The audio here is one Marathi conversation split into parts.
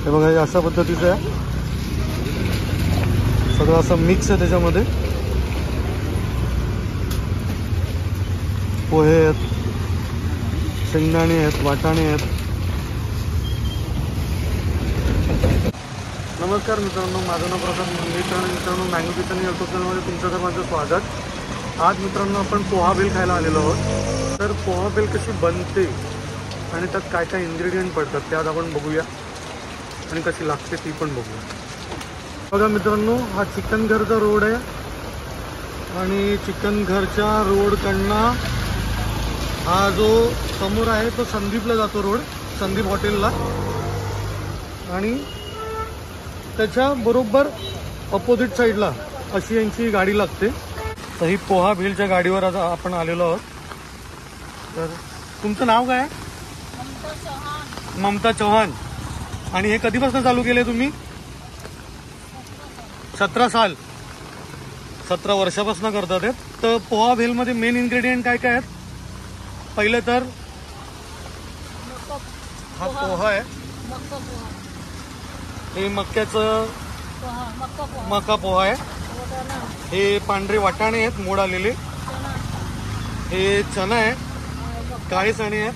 हे बघा, हे अशा पद्धतीचं आहे सगळं, असं मिक्स आहे त्याच्यामध्ये. पोहे आहेत, शेंगदाणे आहेत, वाटाणे आहेत. नमस्कार मित्रांनो, माझं नाव प्रसाद मंगेशकर आणि मित्रांनो मँगो किचन या यूट्यूब चॅनलमध्ये तुमचं सर्वांचं स्वागत. आज मित्रांनो आपण पोहा बेल खायला आलेलो आहोत. तर पोहा बेल कशी बनते आणि त्यात काय काय इन्ग्रेडियंट पडतात ते आज आपण बघूया आणि कशी लागते ती पण बघूया. बघा मित्रांनो, हा चिकन घरचा रोड आहे आणि चिकन घरच्या रोडकडनं हा जो समोर आहे तो संदीपला जातो रोड, संदीप हॉटेलला. आणि त्याच्या बरोबर अपोजिट साईडला अशी यांची गाडी लागते. तर ही पोहा भेलच्या गाडीवर आता आपण आलेलो आहोत. तर तुमचं नाव काय आहे? ममता चौहान. आणि हे कधीपासून चालू केले तुम्ही? 17 साल, 17 वर्षापासून करतात आहेत. तर पोहा भेलमध्ये मेन इन्ग्रेडियंट काय काय आहेत? पहिलं तर हा पोहा आहे, हे मक्याचं मका पोहा आहे. हे पांढरे वाटाणे आहेत मोड आलेले. हे चणा आहे, काळे चणे आहेत,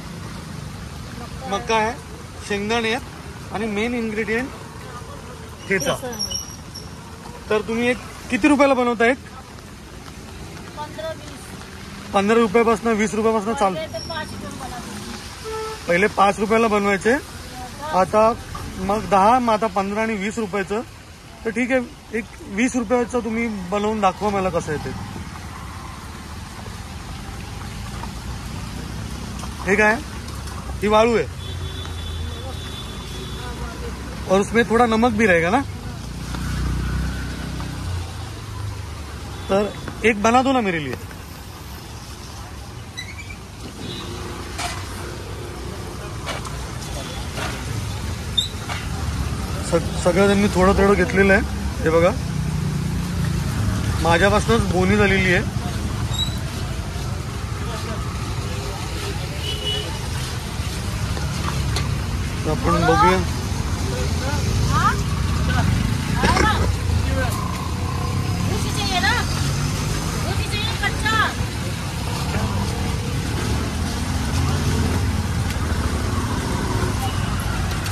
मका आहे, शेंगदाणे आहेत आणि मेन इन्ग्रेडियंट ठेचा. तर तुम्ही एक किती रुपयाला बनवता? एक 15 रुपयापासून 20 रुपयापासून चालू. पहिले 5 रुपयाला बनवायचे, आता मग 10, मग आता 15 आणि 20 रुपयाचं. तर ठीक आहे, एक 20 रुपयाचं तुम्ही बनवून दाखवा मला कसं आहे ते. हे काय? ही वाळू है और उसमें थोड़ा नमक भी रहेगा ना. तर एक बना दो ना मेरे लिए. सगळं त्यांनी थोडं थोडं घेतलेलं आहे. हे बघा, माझ्यापासूनच बोनी झालेली आहे. आपण बघूया.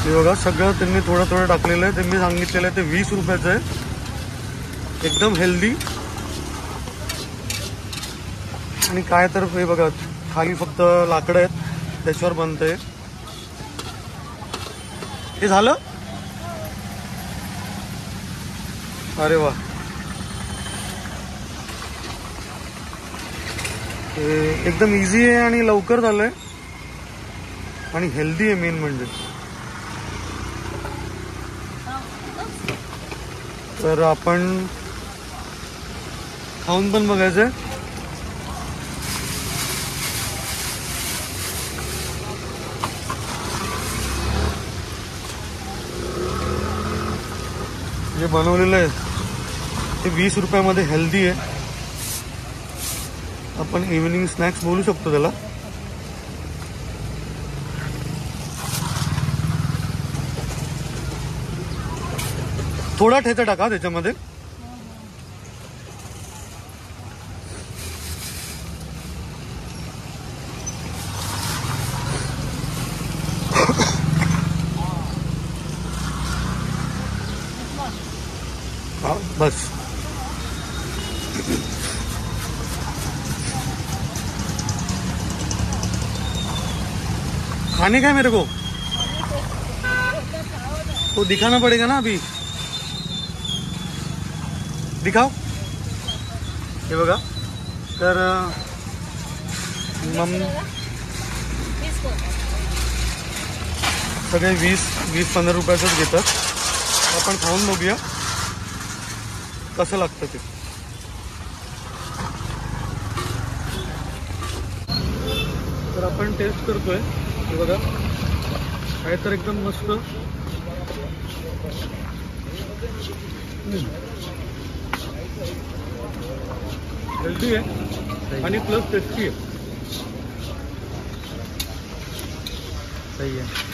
हे बघा, सगळं त्यांनी थोडं थोडं टाकलेलं आहे. त्यांनी सांगितलेलं आहे ते 20 रुपयाचं आहे, एकदम हेल्दी. आणि काय तर हे बघा, खाली फक्त लाकडं आहेत त्याच्यावर बनतंय. हे झालं. अरे वा, एकदम इझी आहे आणि लवकर झालंय आणि हेल्दी आहे मेन म्हणजे. तर आपण खाऊन पण बघायचंय. जे बनवलेलं आहे ते 20 रुपयामध्ये हेल्दी आहे. आपण इव्हिनिंग स्नॅक्स बोलू शकतो त्याला. थोडा ठेचा टाका त्याच्यामध्ये. हाँ बस. खाने का है मेरे को? तो दिखाना पड़ेगा ना अभी. दिखाओ. हे बघा, तर सगळे 20-15 रुपयाचंच घेतात. आपण खाऊन बघूया कसं लागतं ते. तर आपण टेस्ट करतोय. हे बघा, आहे तर एकदम मस्त. हेल्दी आहे आणि प्लस टेस्टी आहे. सही है.